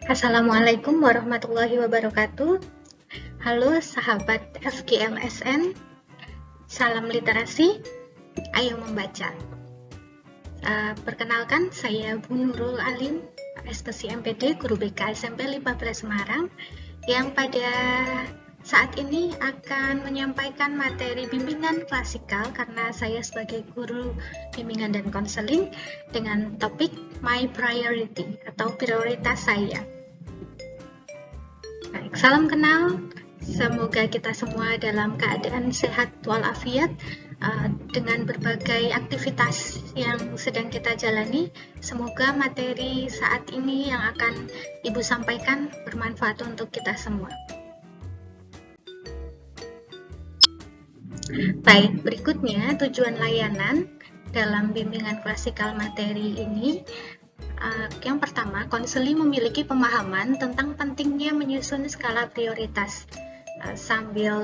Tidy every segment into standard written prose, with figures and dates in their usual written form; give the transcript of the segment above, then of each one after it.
Assalamualaikum warahmatullahi wabarakatuh. Halo sahabat FGMSN, salam literasi, ayo membaca. Perkenalkan, saya Bu Nurul Alim, SPC MPD, Guru BK SMP 15 Semarang, yang pada saat ini akan menyampaikan materi bimbingan klasikal karena saya sebagai guru bimbingan dan konseling dengan topik My Priority atau prioritas saya. Baik, salam kenal. Semoga kita semua dalam keadaan sehat walafiat dengan berbagai aktivitas yang sedang kita jalani. Semoga materi saat ini yang akan Ibu sampaikan bermanfaat untuk kita semua. Baik, berikutnya tujuan layanan dalam bimbingan klasikal materi ini. Yang pertama, konseli memiliki pemahaman tentang pentingnya menyusun skala prioritas. Sambil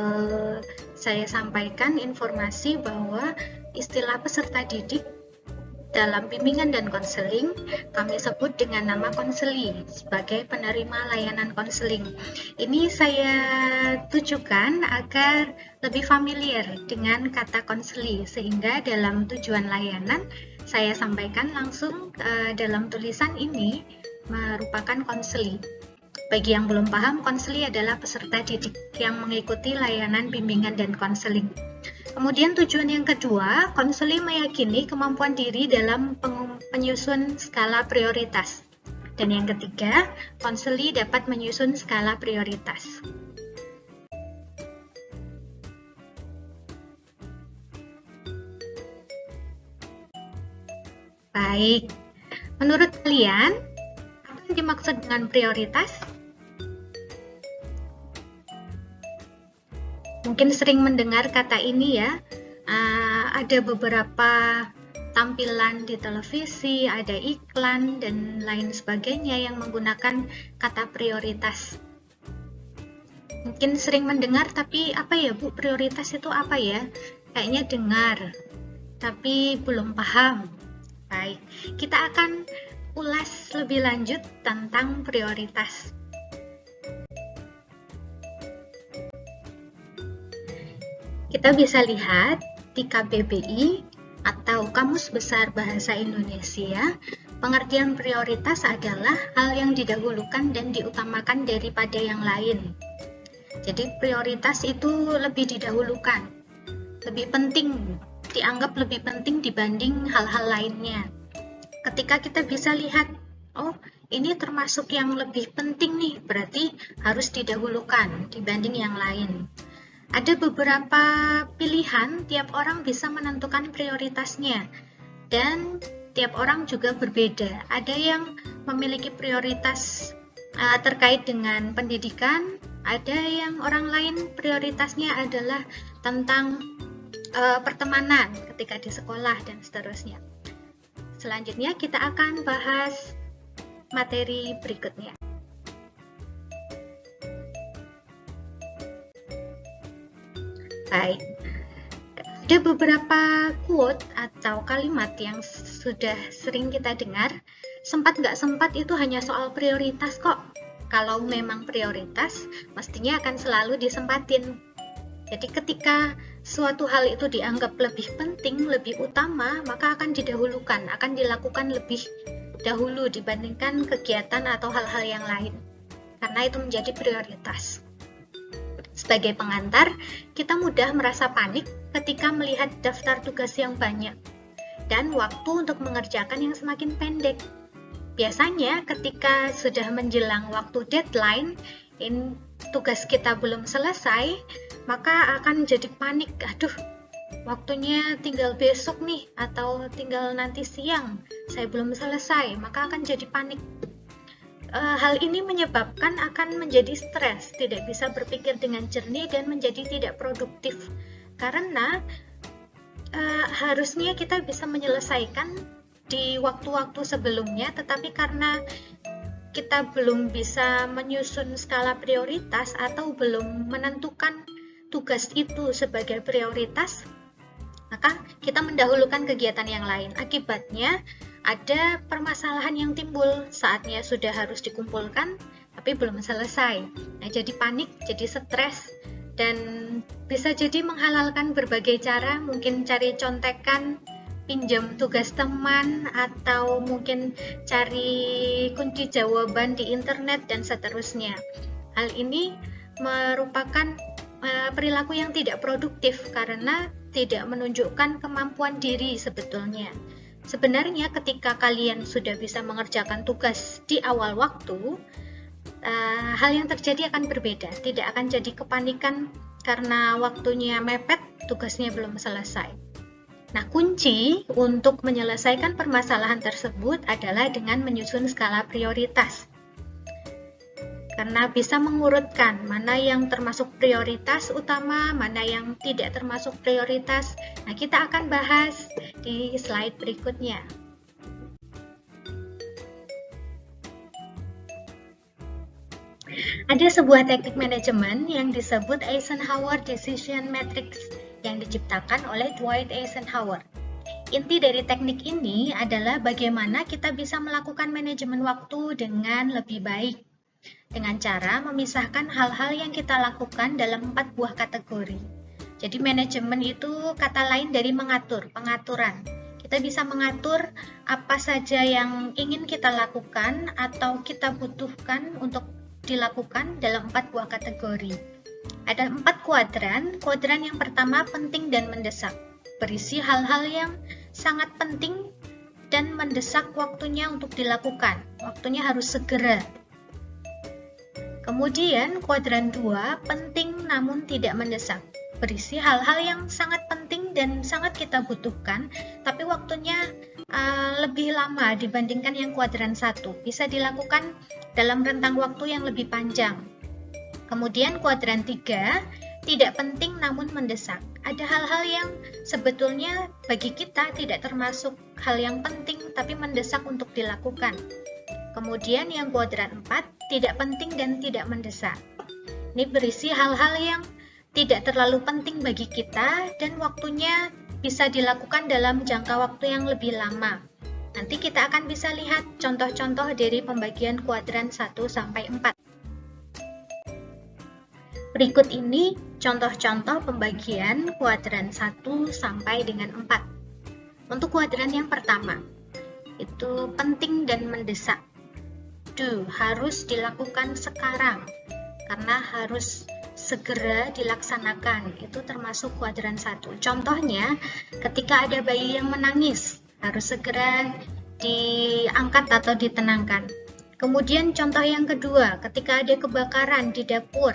saya sampaikan informasi bahwa istilah peserta didik dalam bimbingan dan konseling kami sebut dengan nama konseli sebagai penerima layanan konseling. Ini saya tujukan agar lebih familiar dengan kata konseli, sehingga dalam tujuan layanan saya sampaikan langsung dalam tulisan ini merupakan konseli. Bagi yang belum paham, konseli adalah peserta didik yang mengikuti layanan bimbingan dan konseling. Kemudian tujuan yang kedua, konseli meyakini kemampuan diri dalam penyusun skala prioritas. Dan yang ketiga, konseli dapat menyusun skala prioritas. Baik, menurut kalian, apa yang dimaksud dengan prioritas? Mungkin sering mendengar kata ini ya, ada beberapa tampilan di televisi, ada iklan, dan lain sebagainya yang menggunakan kata prioritas. Mungkin sering mendengar, tapi apa ya Bu, prioritas itu apa ya? Kayaknya dengar, tapi belum paham. Baik, kita akan ulas lebih lanjut tentang prioritas. Kita bisa lihat di KBBI atau Kamus Besar Bahasa Indonesia, pengertian prioritas adalah hal yang didahulukan dan diutamakan daripada yang lain. Jadi prioritas itu lebih didahulukan, lebih penting, dianggap lebih penting dibanding hal-hal lainnya. Ketika kita bisa lihat, oh ini termasuk yang lebih penting nih, berarti harus didahulukan dibanding yang lain. Ada beberapa pilihan, tiap orang bisa menentukan prioritasnya, dan tiap orang juga berbeda. Ada yang memiliki prioritas terkait dengan pendidikan, ada yang orang lain prioritasnya adalah tentang pertemanan ketika di sekolah, dan seterusnya. Selanjutnya kita akan bahas materi berikutnya. Baik, ada beberapa quote atau kalimat yang sudah sering kita dengar. Sempat nggak sempat itu hanya soal prioritas kok. Kalau memang prioritas, mestinya akan selalu disempatin. Jadi ketika suatu hal itu dianggap lebih penting, lebih utama, maka akan didahulukan, akan dilakukan lebih dahulu dibandingkan kegiatan atau hal-hal yang lain. Karena itu menjadi prioritas. Sebagai pengantar, kita mudah merasa panik ketika melihat daftar tugas yang banyak dan waktu untuk mengerjakan yang semakin pendek. Biasanya ketika sudah menjelang waktu deadline, tugas kita belum selesai, maka akan jadi panik. Aduh, waktunya tinggal besok nih, atau tinggal nanti siang, saya belum selesai, maka akan jadi panik. Hal ini menyebabkan akan menjadi stres, tidak bisa berpikir dengan jernih dan menjadi tidak produktif. Karena harusnya kita bisa menyelesaikan di waktu-waktu sebelumnya, tetapi karena kita belum bisa menyusun skala prioritas atau belum menentukan tugas itu sebagai prioritas, maka kita mendahulukan kegiatan yang lain. Akibatnya ada permasalahan yang timbul, saatnya sudah harus dikumpulkan tapi belum selesai. Nah, jadi panik, jadi stres, dan bisa jadi menghalalkan berbagai cara, mungkin cari contekan, pinjam tugas teman, atau mungkin cari kunci jawaban di internet, dan seterusnya. Hal ini merupakan perilaku yang tidak produktif karena tidak menunjukkan kemampuan diri sebetulnya. Sebenarnya ketika kalian sudah bisa mengerjakan tugas di awal waktu, hal yang terjadi akan berbeda. Tidak akan jadi kepanikan karena waktunya mepet, tugasnya belum selesai. Nah, kunci untuk menyelesaikan permasalahan tersebut adalah dengan menyusun skala prioritas. Karena bisa mengurutkan mana yang termasuk prioritas utama, mana yang tidak termasuk prioritas. Nah, kita akan bahas di slide berikutnya. Ada sebuah teknik manajemen yang disebut Eisenhower Decision Matrix yang diciptakan oleh Dwight Eisenhower. Inti dari teknik ini adalah bagaimana kita bisa melakukan manajemen waktu dengan lebih baik, dengan cara memisahkan hal-hal yang kita lakukan dalam 4 buah kategori. Jadi manajemen itu kata lain dari mengatur, pengaturan. Kita bisa mengatur apa saja yang ingin kita lakukan atau kita butuhkan untuk dilakukan dalam 4 buah kategori. Ada 4 kuadran. Kuadran yang pertama penting dan mendesak, berisi hal-hal yang sangat penting dan mendesak waktunya untuk dilakukan. Waktunya harus segera. Kemudian kuadran 2, penting namun tidak mendesak, berisi hal-hal yang sangat penting dan sangat kita butuhkan, tapi waktunya lebih lama dibandingkan yang kuadran 1, bisa dilakukan dalam rentang waktu yang lebih panjang. Kemudian kuadran 3, tidak penting namun mendesak, ada hal-hal yang sebetulnya bagi kita tidak termasuk hal yang penting tapi mendesak untuk dilakukan. Kemudian yang kuadran 4, tidak penting dan tidak mendesak. Ini berisi hal-hal yang tidak terlalu penting bagi kita dan waktunya bisa dilakukan dalam jangka waktu yang lebih lama. Nanti kita akan bisa lihat contoh-contoh dari pembagian kuadran 1 sampai 4. Berikut ini contoh-contoh pembagian kuadran 1 sampai dengan 4. Untuk kuadran yang pertama, itu penting dan mendesak. Harus dilakukan sekarang karena harus segera dilaksanakan, itu termasuk kuadran 1. Contohnya, ketika ada bayi yang menangis, harus segera diangkat atau ditenangkan. Kemudian contoh yang kedua, ketika ada kebakaran di dapur,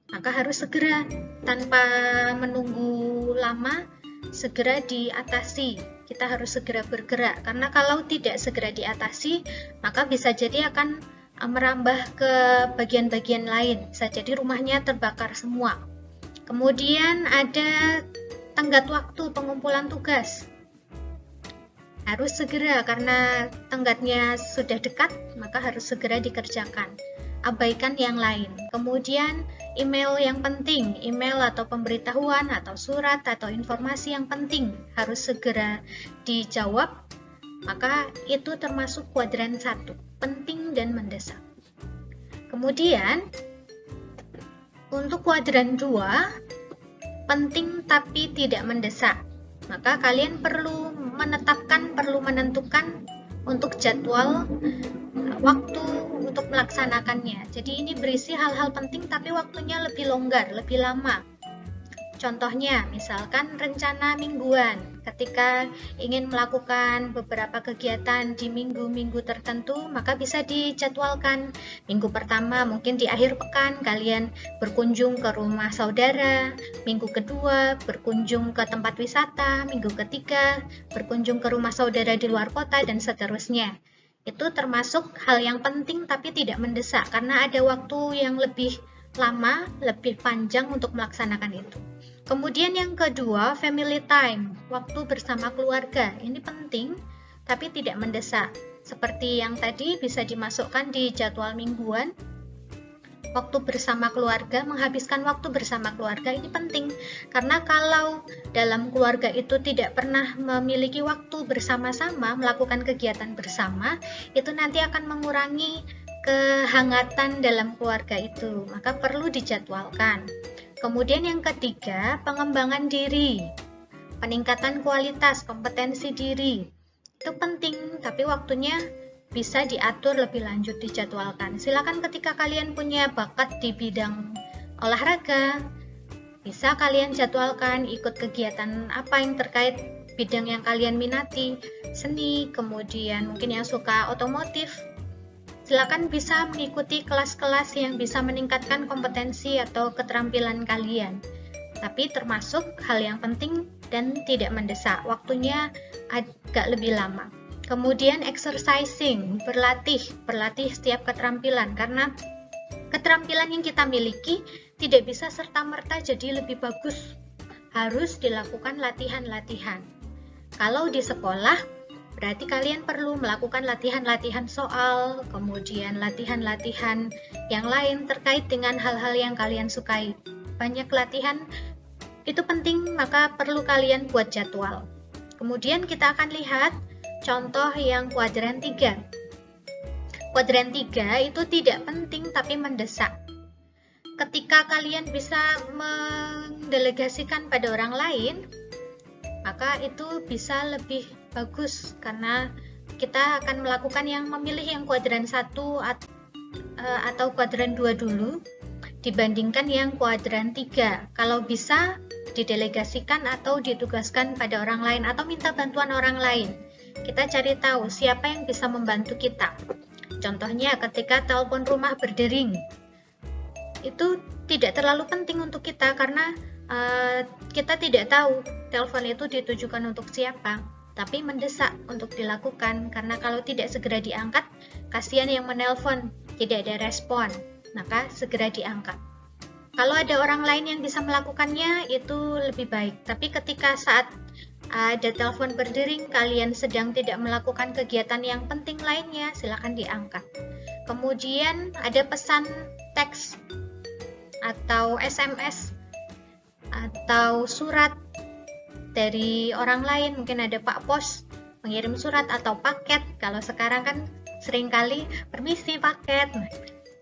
maka harus segera tanpa menunggu lama, segera diatasi. Kita harus segera bergerak, karena kalau tidak segera diatasi, maka bisa jadi akan merambah ke bagian-bagian lain. Bisa jadi rumahnya terbakar semua. Kemudian ada tenggat waktu pengumpulan tugas. Harus segera, karena tenggatnya sudah dekat, maka harus segera dikerjakan. Abaikan yang lain. Kemudian email yang penting, email atau pemberitahuan atau surat atau informasi yang penting harus segera dijawab, maka itu termasuk kuadran 1, penting dan mendesak. Kemudian untuk kuadran 2, penting tapi tidak mendesak, maka kalian perlu menentukan untuk jadwal waktu untuk melaksanakannya. Jadi ini berisi hal-hal penting tapi waktunya lebih longgar, lebih lama. Contohnya, misalkan rencana mingguan, ketika ingin melakukan beberapa kegiatan di minggu-minggu tertentu, maka bisa dijadwalkan. Minggu pertama mungkin di akhir pekan kalian berkunjung ke rumah saudara, minggu kedua berkunjung ke tempat wisata, minggu ketiga berkunjung ke rumah saudara di luar kota, dan seterusnya. Itu termasuk hal yang penting tapi tidak mendesak, karena ada waktu yang lebih lama, lebih panjang untuk melaksanakan itu. Kemudian yang kedua, family time, waktu bersama keluarga. Ini penting tapi tidak mendesak. Seperti yang tadi bisa dimasukkan di jadwal mingguan. waktu bersama keluarga, menghabiskan waktu bersama keluarga ini penting. Karena kalau dalam keluarga itu tidak pernah memiliki waktu bersama-sama, melakukan kegiatan bersama, itu nanti akan mengurangi kehangatan dalam keluarga itu. Maka perlu dijadwalkan. Kemudian yang ketiga, pengembangan diri. Peningkatan kualitas, kompetensi diri. Itu penting, tapi waktunya bisa diatur lebih lanjut, dijadwalkan. Silakan ketika kalian punya bakat di bidang olahraga, bisa kalian jadwalkan ikut kegiatan apa yang terkait bidang yang kalian minati, seni, kemudian mungkin yang suka otomotif. Silakan bisa mengikuti kelas-kelas yang bisa meningkatkan kompetensi atau keterampilan kalian. Tapi termasuk hal yang penting dan tidak mendesak, waktunya agak lebih lama. Kemudian exercising, berlatih setiap keterampilan, karena keterampilan yang kita miliki tidak bisa serta-merta jadi lebih bagus. Harus dilakukan latihan-latihan. Kalau di sekolah, berarti kalian perlu melakukan latihan-latihan soal, kemudian latihan-latihan yang lain terkait dengan hal-hal yang kalian sukai. Banyak latihan itu penting, maka perlu kalian buat jadwal. Kemudian kita akan lihat contoh yang kuadran 3. Kuadran 3 itu tidak penting tapi mendesak. Ketika kalian bisa mendelegasikan pada orang lain, maka itu bisa lebih bagus, karena kita akan melakukan memilih yang kuadran 1 atau kuadran 2 dulu dibandingkan yang kuadran 3. Kalau bisa didelegasikan atau ditugaskan pada orang lain atau minta bantuan orang lain. Kita cari tahu siapa yang bisa membantu kita. Contohnya ketika telepon rumah berdering, itu tidak terlalu penting untuk kita karena kita tidak tahu telepon itu ditujukan untuk siapa, tapi mendesak untuk dilakukan, karena kalau tidak segera diangkat, kasihan yang menelpon, tidak ada respon, maka segera diangkat. Kalau ada orang lain yang bisa melakukannya, itu lebih baik. Tapi ketika saat ada telepon berdering, kalian sedang tidak melakukan kegiatan yang penting lainnya, silakan diangkat. Kemudian ada pesan teks atau SMS atau surat dari orang lain, mungkin ada Pak Pos mengirim surat atau paket. Kalau sekarang kan seringkali permisi paket. Nah,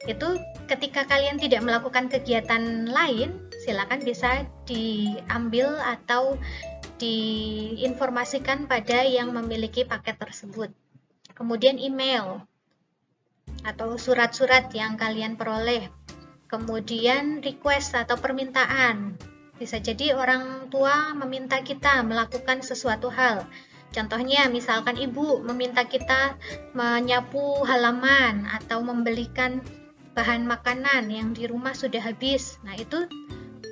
itu ketika kalian tidak melakukan kegiatan lain, silakan bisa diambil atau diinformasikan pada yang memiliki paket tersebut. Kemudian email atau surat-surat yang kalian peroleh. Kemudian request atau permintaan. Bisa jadi orang tua meminta kita melakukan sesuatu hal. Contohnya misalkan ibu meminta kita menyapu halaman atau membelikan bahan makanan yang di rumah sudah habis. Nah, itu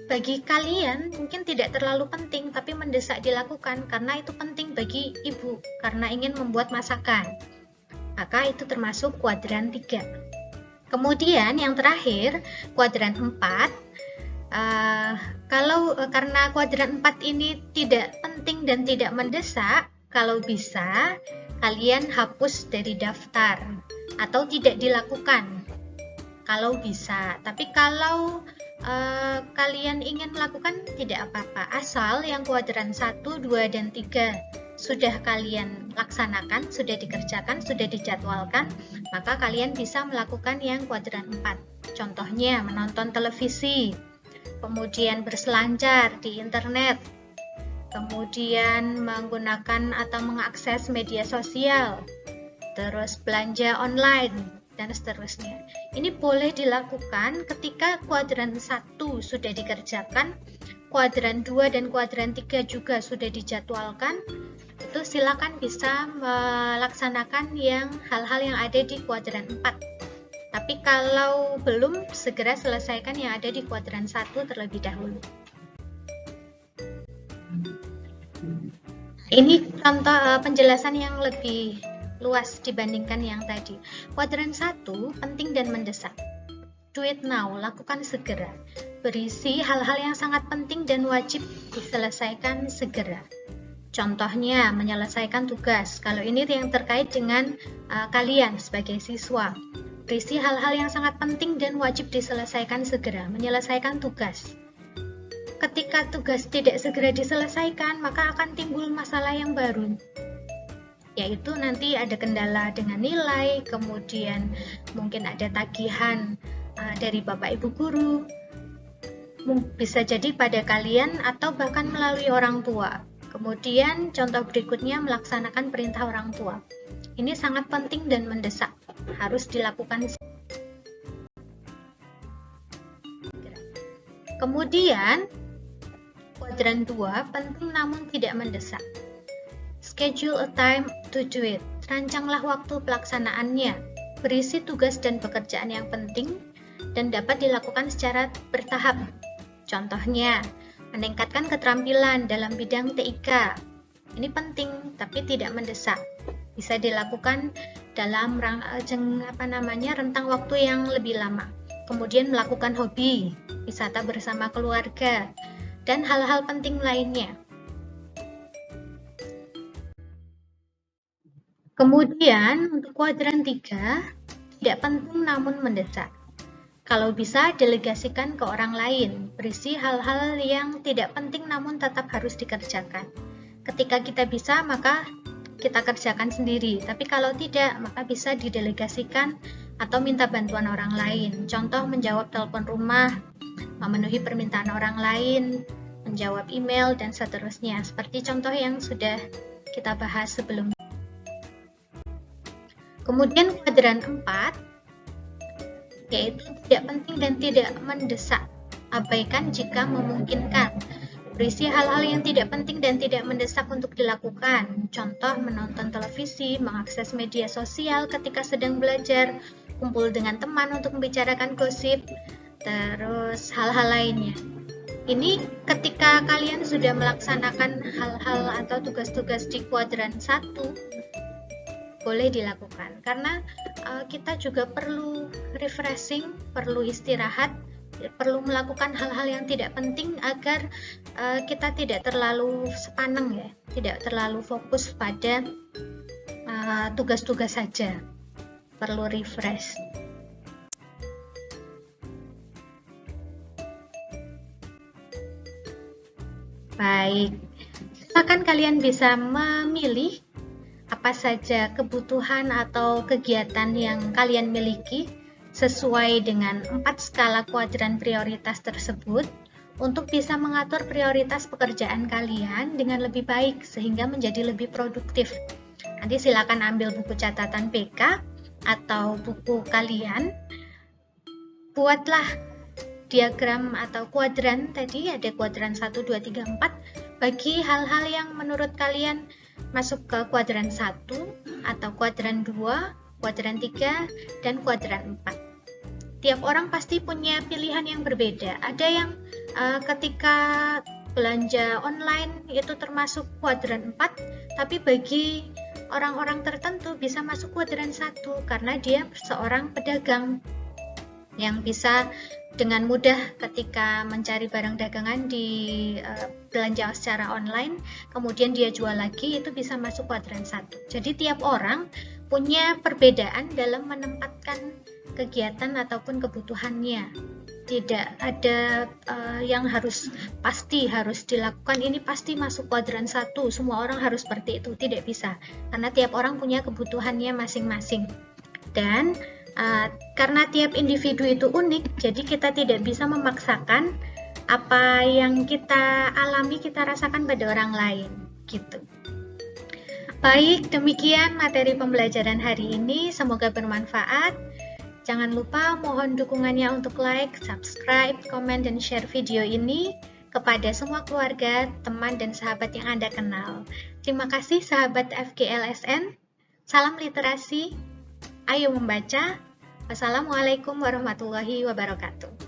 bagi kalian mungkin tidak terlalu penting, tapi mendesak dilakukan karena itu penting bagi ibu, karena ingin membuat masakan. Maka itu termasuk kuadran 3. Kemudian yang terakhir, kuadran 4. Karena kuadran 4 ini tidak penting dan tidak mendesak, kalau bisa kalian hapus dari daftar atau tidak dilakukan kalau bisa. Tapi kalau kalian ingin melakukan, tidak apa-apa, asal yang kuadran 1, 2, dan 3 sudah kalian laksanakan, sudah dikerjakan, sudah dijadwalkan, maka kalian bisa melakukan yang kuadran 4. Contohnya menonton televisi, kemudian berselancar di internet, kemudian menggunakan atau mengakses media sosial, terus belanja online, dan seterusnya. Ini boleh dilakukan ketika kuadran 1 sudah dikerjakan, kuadran 2 dan kuadran 3 juga sudah dijadwalkan. Itu silakan bisa melaksanakan hal-hal yang ada di kuadran 4. Tapi kalau belum, segera selesaikan yang ada di kuadran 1 terlebih dahulu. Ini contoh penjelasan yang lebih luas dibandingkan yang tadi. Kuadran 1 penting dan mendesak. Do it now, lakukan segera. Berisi hal-hal yang sangat penting dan wajib diselesaikan segera. Contohnya menyelesaikan tugas. Kalau ini yang terkait dengan kalian sebagai siswa. berisi hal-hal yang sangat penting dan wajib diselesaikan segera, menyelesaikan tugas. Ketika tugas tidak segera diselesaikan, maka akan timbul masalah yang baru, yaitu nanti ada kendala dengan nilai, kemudian mungkin ada tagihan dari Bapak Ibu guru, bisa jadi pada kalian atau bahkan melalui orang tua. Kemudian contoh berikutnya melaksanakan perintah orang tua. Ini sangat penting dan mendesak, harus dilakukan. Kemudian kuadran 2 penting namun tidak mendesak. Schedule a time to do it. Rancanglah waktu pelaksanaannya. Berisi tugas dan pekerjaan yang penting dan dapat dilakukan secara bertahap. Contohnya, meningkatkan keterampilan dalam bidang TIK. Ini penting tapi tidak mendesak. Bisa dilakukan dalam rentang waktu yang lebih lama. Kemudian melakukan hobi, wisata bersama keluarga, dan hal-hal penting lainnya. Kemudian untuk kuadran 3, tidak penting namun mendesak. Kalau bisa delegasikan ke orang lain, berisi hal-hal yang tidak penting namun tetap harus dikerjakan. Ketika kita bisa, maka kita kerjakan sendiri, tapi kalau tidak, maka bisa didelegasikan atau minta bantuan orang lain. Contoh menjawab telepon rumah, memenuhi permintaan orang lain, menjawab email, dan seterusnya. Seperti contoh yang sudah kita bahas sebelumnya. Kemudian kuadran 4, yaitu tidak penting dan tidak mendesak. Abaikan jika memungkinkan. Berisi hal-hal yang tidak penting dan tidak mendesak untuk dilakukan. Contoh menonton televisi, mengakses media sosial ketika sedang belajar, kumpul dengan teman untuk membicarakan gosip, terus hal-hal lainnya. Ini ketika kalian sudah melaksanakan hal-hal atau tugas-tugas di kuadran 1, boleh dilakukan. Karena kita juga perlu refreshing, perlu istirahat, perlu melakukan hal-hal yang tidak penting agar kita tidak terlalu sepaneng ya, tidak terlalu fokus pada tugas-tugas saja, perlu refresh. Baik, silakan kalian bisa memilih apa saja kebutuhan atau kegiatan yang kalian miliki sesuai dengan 4 skala kuadran prioritas tersebut untuk bisa mengatur prioritas pekerjaan kalian dengan lebih baik sehingga menjadi lebih produktif. Nanti silakan ambil buku catatan PK atau buku kalian, buatlah diagram atau kuadran tadi, ada kuadran 1, 2, 3, 4 bagi hal-hal yang menurut kalian masuk ke kuadran 1 atau kuadran 2, kuadran 3, dan kuadran 4. Tiap orang pasti punya pilihan yang berbeda. Ada yang ketika belanja online itu termasuk kuadran 4, tapi bagi orang-orang tertentu bisa masuk kuadran 1 karena dia seorang pedagang yang bisa dengan mudah ketika mencari barang dagangan di belanja secara online, kemudian dia jual lagi, itu bisa masuk kuadran 1. Jadi tiap orang punya perbedaan dalam menempatkan kegiatan ataupun kebutuhannya. Tidak ada yang pasti harus dilakukan, ini pasti masuk kuadran 1, semua orang harus seperti itu, tidak bisa. Karena tiap orang punya kebutuhannya masing-masing. Dan karena tiap individu itu unik, jadi kita tidak bisa memaksakan apa yang kita alami, kita rasakan pada orang lain, gitu. Baik, demikian materi pembelajaran hari ini, semoga bermanfaat. Jangan lupa mohon dukungannya untuk like, subscribe, komen, dan share video ini kepada semua keluarga, teman, dan sahabat yang Anda kenal. Terima kasih sahabat FGLSN, salam literasi, ayo membaca. Wassalamualaikum warahmatullahi wabarakatuh.